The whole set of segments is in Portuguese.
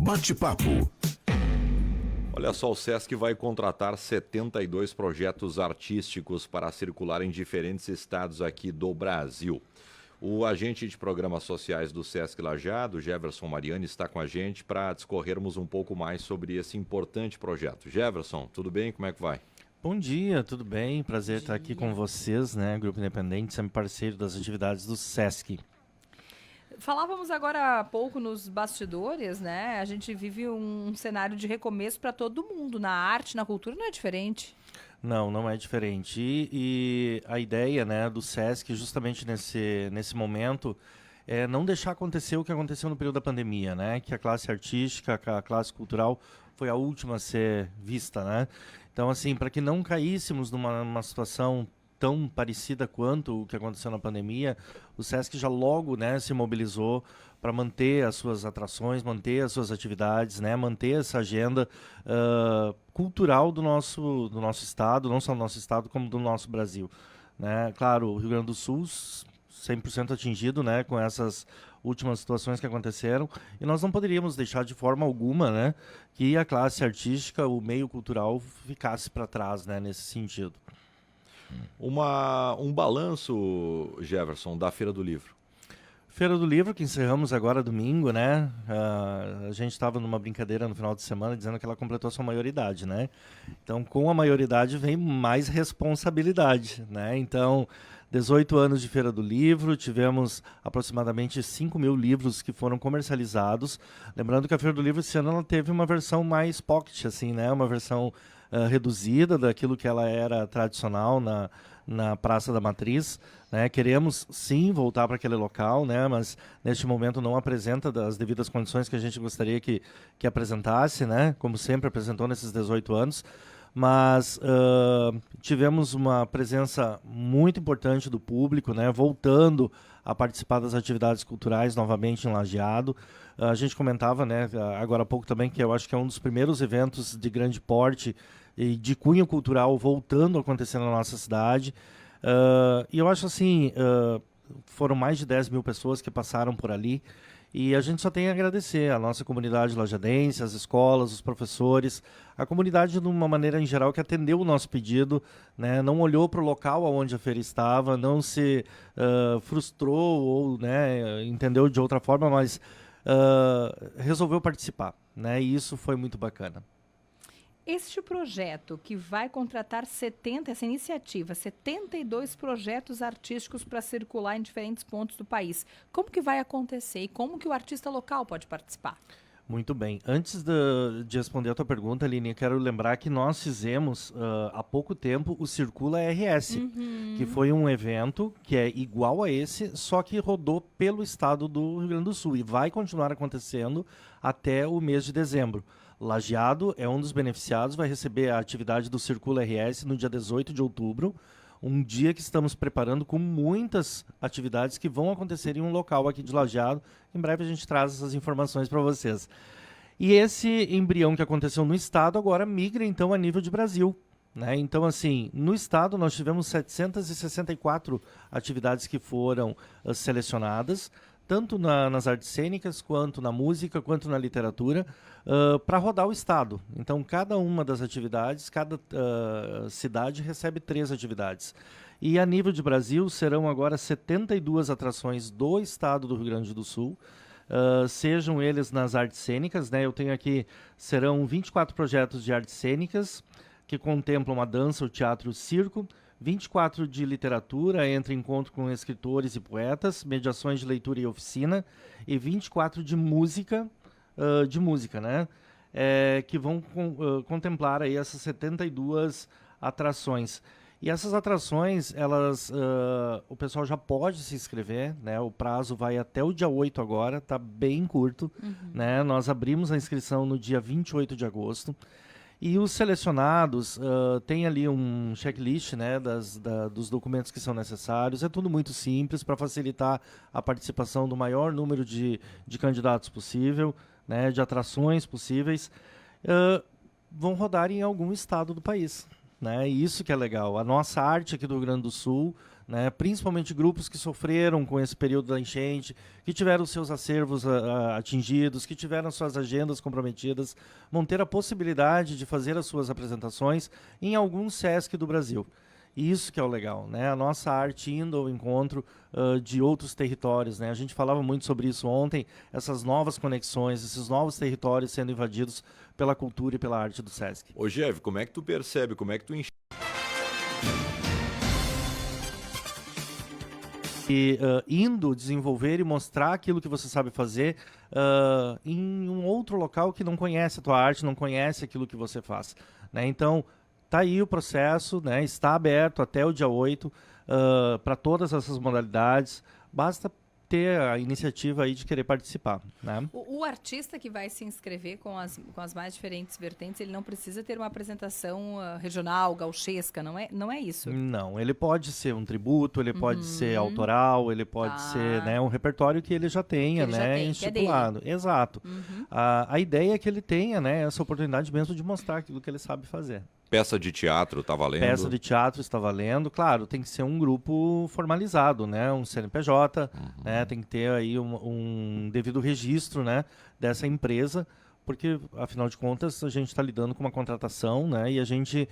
Bate-papo. Olha só, o Sesc vai contratar 72 projetos artísticos para circular em diferentes estados aqui do Brasil. O agente de programas sociais do Sesc Lajeado, Jefferson Mariani, está com a gente para discorrermos um pouco mais sobre esse importante projeto. Jefferson, tudo bem? Como é que vai? Bom dia, tudo bem? Prazer estar aqui com vocês, né? Grupo Independente, sempre parceiro das atividades do Sesc. Falávamos agora há pouco nos bastidores, né? A gente vive um cenário de recomeço para todo mundo. Na arte, na cultura, não é diferente. Não é diferente. E a ideia, né, do Sesc, justamente nesse momento, é não deixar acontecer o que aconteceu no período da pandemia, né? Que a classe artística, a classe cultural foi a última a ser vista, né? Então, assim, para que não caíssemos numa situação tão parecida quanto o que aconteceu na pandemia, o Sesc já logo, né, se mobilizou para manter as suas atrações, manter as suas atividades, né, manter essa agenda cultural do nosso estado, não só do nosso estado, como do nosso Brasil, né? Claro, o Rio Grande do Sul 100% atingido, né, com essas últimas situações que aconteceram, e nós não poderíamos deixar de forma alguma, né, que a classe artística, o meio cultural ficasse para trás, né, nesse sentido. Um balanço, Jefferson, da Feira do Livro. Feira do Livro, que encerramos agora domingo, né? A gente estava numa brincadeira no final de semana dizendo que ela completou a sua maioridade, né? Então, com a maioridade vem mais responsabilidade, né? Então, 18 anos de Feira do Livro, tivemos aproximadamente 5.000 livros que foram comercializados. Lembrando que a Feira do Livro esse ano ela teve uma versão mais pocket, assim, né? Uma versão reduzida daquilo que ela era tradicional na Praça da Matriz, né? Queremos sim voltar para aquele local, né? Mas neste momento não apresenta as devidas condições que a gente gostaria que apresentasse, né? Como sempre apresentou nesses 18 anos. Mas tivemos uma presença muito importante do público, né? Voltando a participar das atividades culturais novamente em Lajeado. A gente comentava, né, agora há pouco também, que eu acho que é um dos primeiros eventos de grande porte e de cunho cultural voltando a acontecer na nossa cidade. E eu acho assim, foram mais de 10 mil pessoas que passaram por ali, e a gente só tem a agradecer a nossa comunidade lajadense, as escolas, os professores, a comunidade de uma maneira em geral que atendeu o nosso pedido, né, não olhou para o local onde a feira estava, não se frustrou ou, né, entendeu de outra forma, mas resolveu participar, né, e isso foi muito bacana. Este projeto que vai contratar essa iniciativa, 72 projetos artísticos para circular em diferentes pontos do país. Como que vai acontecer e como que o artista local pode participar? Muito bem. Antes de responder a tua pergunta, Aline, eu quero lembrar que nós fizemos há pouco tempo o Circula RS, que foi um evento que é igual a esse, só que rodou pelo estado do Rio Grande do Sul e vai continuar acontecendo até o mês de dezembro. Lajeado é um dos beneficiados, vai receber a atividade do Circula RS no dia 18 de outubro, um dia que estamos preparando com muitas atividades que vão acontecer em um local aqui de Lajeado. Em breve a gente traz essas informações para vocês. E esse embrião que aconteceu no estado agora migra então a nível de Brasil, né? Então, assim, no estado nós tivemos 764 atividades que foram selecionadas, tanto nas artes cênicas, quanto na música, quanto na literatura, para rodar o estado. Então, cada uma das atividades, cada cidade recebe 3 atividades. E a nível de Brasil, serão agora 72 atrações do estado do Rio Grande do Sul, sejam eles nas artes cênicas, né? Eu tenho aqui, serão 24 projetos de artes cênicas, que contemplam a dança, o teatro e o circo, 24 de literatura, entre encontro com escritores e poetas, mediações de leitura e oficina, e 24 de música, né? Que vão contemplar aí essas 72 atrações. E essas atrações, o pessoal já pode se inscrever, né? O prazo vai até o dia 8 agora, tá bem curto, né? Nós abrimos a inscrição no dia 28 de agosto. E os selecionados têm ali um checklist, né, dos documentos que são necessários. É tudo muito simples para facilitar a participação do maior número de candidatos possível, né, de atrações possíveis. Vão rodar em algum estado do país, né? E isso que é legal. A nossa arte aqui do Rio Grande do Sul né? Principalmente grupos que sofreram com esse período da enchente, que tiveram seus acervos atingidos, que tiveram suas agendas comprometidas, vão ter a possibilidade de fazer as suas apresentações em algum SESC do Brasil. E isso que é o legal, né? A nossa arte indo ao encontro de outros territórios, né? A gente falava muito sobre isso ontem, essas novas conexões, esses novos territórios sendo invadidos pela cultura e pela arte do SESC. Ô, Jeff, como é que tu percebe, como é que tu enxerga? E indo desenvolver e mostrar aquilo que você sabe fazer em um outro local que não conhece a tua arte, não conhece aquilo que você faz, né? Então, tá aí o processo, né? Está aberto até o dia 8 para todas essas modalidades. Basta ter a iniciativa aí de querer participar, né? O artista que vai se inscrever com as mais diferentes vertentes, ele não precisa ter uma apresentação regional, gauchesca, não é isso? Não, ele pode ser um tributo, ele pode ser autoral, ele pode ser, né, um repertório que ele já tenha, né, estipulado. Exato. A ideia é que ele tenha, né, essa oportunidade mesmo de mostrar aquilo que ele sabe fazer. Peça de teatro está valendo? Peça de teatro está valendo, claro, tem que ser um grupo formalizado, né, um CNPJ, né, tem que ter aí um devido registro, né, dessa empresa, porque, afinal de contas, a gente está lidando com uma contratação, né, e a gente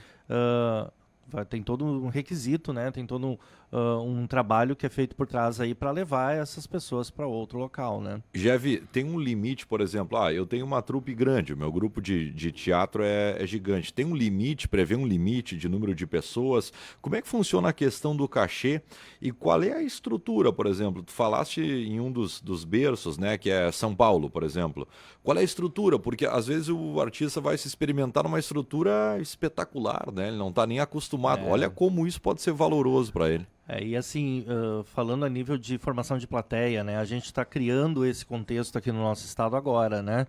tem todo um requisito, né, tem todo um trabalho que é feito por trás aí para levar essas pessoas para outro local, né. Jeff, tem um limite, por exemplo, eu tenho uma trupe grande, o meu grupo de teatro é gigante. Tem um limite, prevê um limite de número de pessoas? Como é que funciona a questão do cachê e qual é a estrutura, por exemplo? Tu falaste em um dos berços, né, que é São Paulo, por exemplo. Qual é a estrutura? Porque às vezes o artista vai se experimentar numa estrutura espetacular, né? Ele não está nem acostumado. Olha como isso pode ser valoroso para ele. E assim, falando a nível de formação de plateia, né, a gente está criando esse contexto aqui no nosso estado agora, né?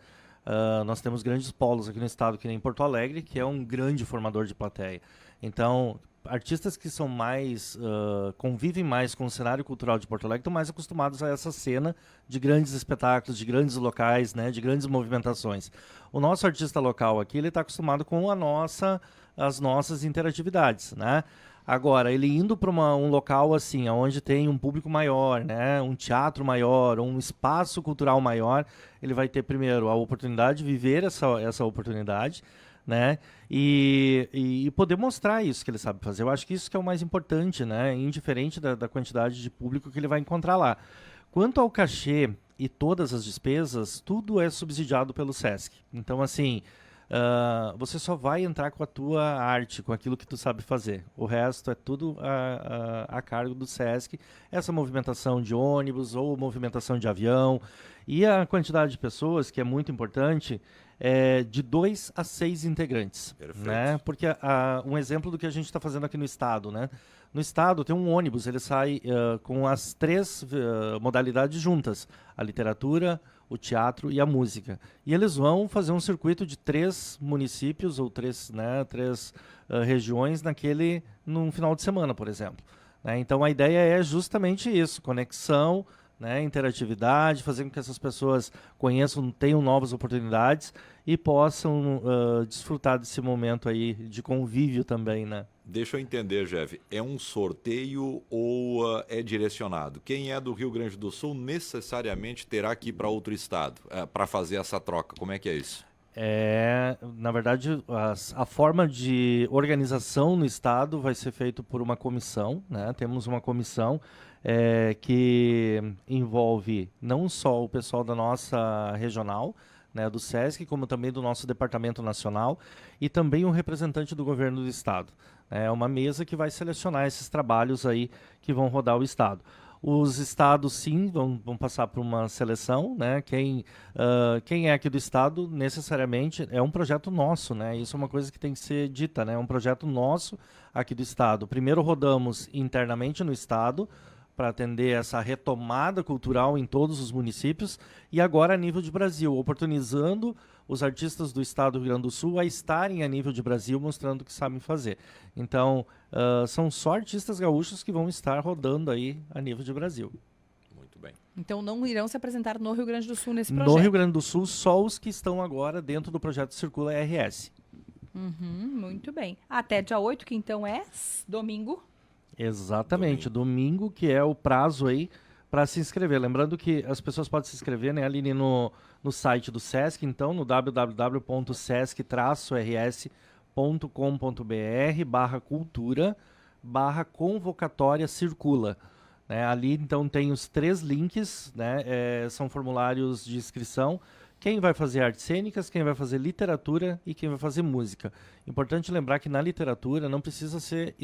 Nós temos grandes polos aqui no estado, que nem Porto Alegre, que é um grande formador de plateia. Então, artistas que são mais, convivem mais com o cenário cultural de Porto Alegre estão mais acostumados a essa cena de grandes espetáculos, de grandes locais, né, de grandes movimentações. O nosso artista local aqui, ele está acostumado com as nossas interatividades, né? Agora, ele indo para um local assim, onde tem um público maior, né, um teatro maior, um espaço cultural maior, ele vai ter primeiro a oportunidade de viver essa oportunidade, né, e poder mostrar isso que ele sabe fazer. Eu acho que isso que é o mais importante, né, indiferente da quantidade de público que ele vai encontrar lá. Quanto ao cachê e todas as despesas, tudo é subsidiado pelo SESC. Então, assim, você só vai entrar com a tua arte, com aquilo que tu sabe fazer. O resto é tudo a cargo do SESC. Essa movimentação de ônibus ou movimentação de avião. E a quantidade de pessoas, que é muito importante, é de 2 a 6 integrantes. Perfeito. Né? Porque um exemplo do que a gente está fazendo aqui no estado, né? No estado tem um ônibus, ele sai com as 3 modalidades juntas. A literatura, o teatro e a música. E eles vão fazer um circuito de 3 municípios ou 3 regiões num final de semana, por exemplo. Né? Então a ideia é justamente isso, conexão, né, interatividade, fazer com que essas pessoas conheçam, tenham novas oportunidades e possam desfrutar desse momento aí de convívio também, né? Deixa eu entender, Jeff, é um sorteio ou é direcionado? Quem é do Rio Grande do Sul necessariamente terá que ir para outro estado para fazer essa troca? Como é que é isso? Na verdade, a forma de organização no estado vai ser feito por uma comissão, né? Temos uma comissão que envolve não só o pessoal da nossa regional, né, do SESC, como também do nosso departamento nacional e também um representante do governo do estado. É uma mesa que vai selecionar esses trabalhos aí que vão rodar o estado. Os estados, sim, vão passar por uma seleção, né? Quem é aqui do estado, necessariamente, é um projeto nosso, né? Isso é uma coisa que tem que ser dita, né? É um projeto nosso aqui do estado. Primeiro rodamos internamente no estado, para atender essa retomada cultural em todos os municípios, e agora a nível de Brasil, oportunizando os artistas do estado do Rio Grande do Sul a estarem a nível de Brasil, mostrando o que sabem fazer. Então, são só artistas gaúchos que vão estar rodando aí a nível de Brasil. Muito bem. Então não irão se apresentar no Rio Grande do Sul nesse projeto? No Rio Grande do Sul, só os que estão agora dentro do projeto Circula RS. Muito bem. Até dia 8, que então é domingo. Exatamente, domingo que é o prazo aí para se inscrever. Lembrando que as pessoas podem se inscrever, né, Aline, no site do Sesc, então, no www.sesc-rs.com.br/cultura/convocatória circula. Né? Ali, então, tem os 3 links, né, são formulários de inscrição. Quem vai fazer artes cênicas, quem vai fazer literatura e quem vai fazer música. Importante lembrar que na literatura não precisa ser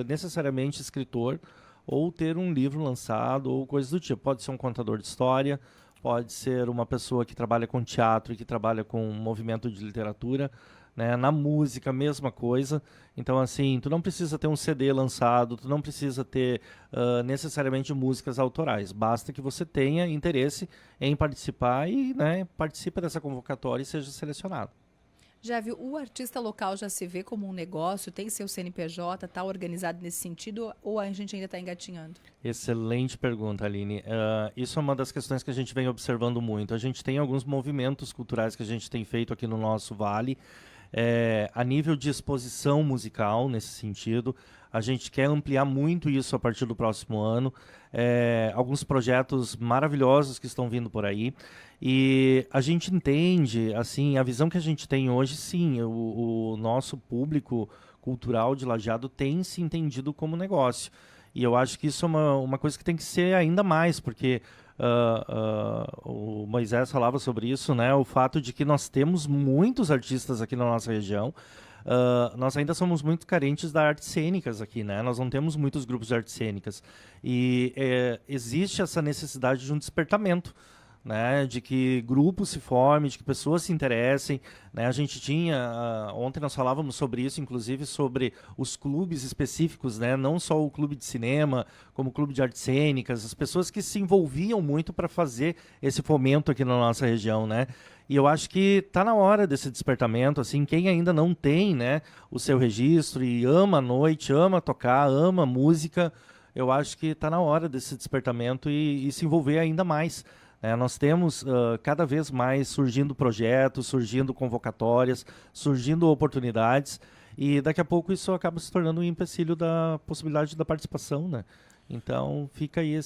necessariamente escritor ou ter um livro lançado ou coisas do tipo. Pode ser um contador de história, pode ser uma pessoa que trabalha com teatro e que trabalha com movimento de literatura. Né? Na música, mesma coisa. Então, assim, tu não precisa ter um CD lançado, tu não precisa ter necessariamente músicas autorais. Basta que você tenha interesse em participar e, né, participe dessa convocatória e seja selecionado. Já viu, o artista local já se vê como um negócio, tem seu CNPJ, está organizado nesse sentido, ou a gente ainda está engatinhando? Excelente pergunta, Aline. Isso é uma das questões que a gente vem observando muito. A gente tem alguns movimentos culturais que a gente tem feito aqui no nosso vale, a nível de exposição musical, nesse sentido. A gente quer ampliar muito isso a partir do próximo ano. Alguns projetos maravilhosos que estão vindo por aí. E a gente entende, assim, a visão que a gente tem hoje, sim, o nosso público cultural de Lajeado tem se entendido como negócio. E eu acho que isso é uma coisa que tem que ser ainda mais, porque o Moisés falava sobre isso, né? O fato de que nós temos muitos artistas aqui na nossa região. Nós ainda somos muito carentes das artes cênicas aqui, né? Nós não temos muitos grupos de artes cênicas. E existe essa necessidade de um despertamento, né, de que grupos se formem, de que pessoas se interessem, né? A gente tinha, ontem nós falávamos sobre isso, inclusive sobre os clubes específicos, né? Não só o clube de cinema, como o clube de artes cênicas, as pessoas que se envolviam muito para fazer esse fomento aqui na nossa região, né? E eu acho que está na hora desse despertamento, assim, quem ainda não tem, né, o seu registro e ama a noite, ama tocar, ama música, eu acho que está na hora desse despertamento e se envolver ainda mais. Nós temos cada vez mais surgindo projetos, surgindo convocatórias, surgindo oportunidades, e daqui a pouco isso acaba se tornando um empecilho da possibilidade da participação, né? Então fica aí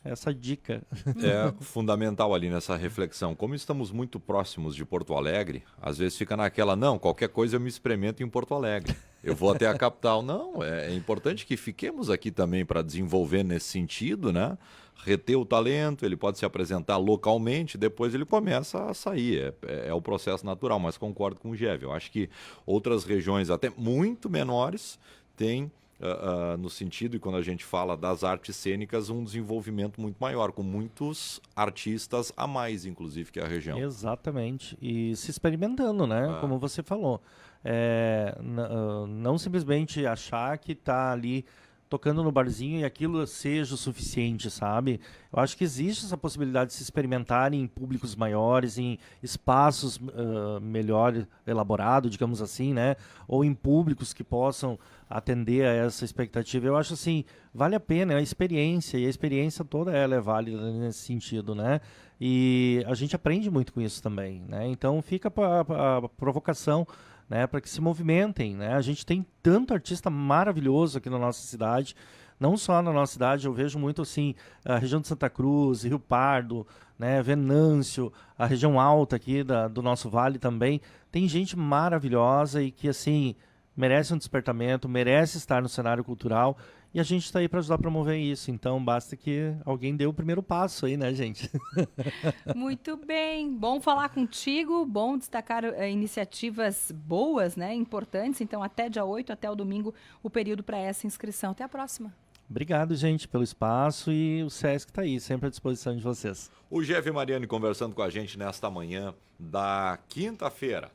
essa dica. É fundamental ali nessa reflexão. Como estamos muito próximos de Porto Alegre, às vezes fica naquela, não, qualquer coisa eu me experimento em Porto Alegre. Eu vou até a capital. Não, é importante que fiquemos aqui também para desenvolver nesse sentido, né? Reter o talento, ele pode se apresentar localmente, depois ele começa a sair. É o processo natural, mas concordo com o Jev. Eu acho que outras regiões, até muito menores, têm, no sentido, e quando a gente fala das artes cênicas, um desenvolvimento muito maior, com muitos artistas a mais, inclusive, que a região. Exatamente. E se experimentando, né? Como você falou. Não simplesmente achar que está ali tocando no barzinho e aquilo seja o suficiente, sabe? Eu acho que existe essa possibilidade de se experimentar em públicos maiores, em espaços melhor elaborados, digamos assim, né? Ou em públicos que possam atender a essa expectativa. Eu acho assim, vale a pena, é a experiência, e a experiência toda ela é válida nesse sentido, né? E a gente aprende muito com isso também, né? Então fica a provocação, né, para que se movimentem, né? A gente tem tanto artista maravilhoso aqui na nossa cidade, não só na nossa cidade, eu vejo muito assim, a região de Santa Cruz, Rio Pardo, né, Venâncio, a região alta aqui do nosso vale também, tem gente maravilhosa e que assim, merece um despertamento, merece estar no cenário cultural, e a gente está aí para ajudar a promover isso. Então, basta que alguém dê o primeiro passo aí, né, gente? Muito bem. Bom falar contigo, bom destacar iniciativas boas, né, importantes. Então, até dia 8, até o domingo, o período para essa inscrição. Até a próxima. Obrigado, gente, pelo espaço, e o Sesc está aí, sempre à disposição de vocês. O Jev Mariani conversando com a gente nesta manhã da quinta-feira.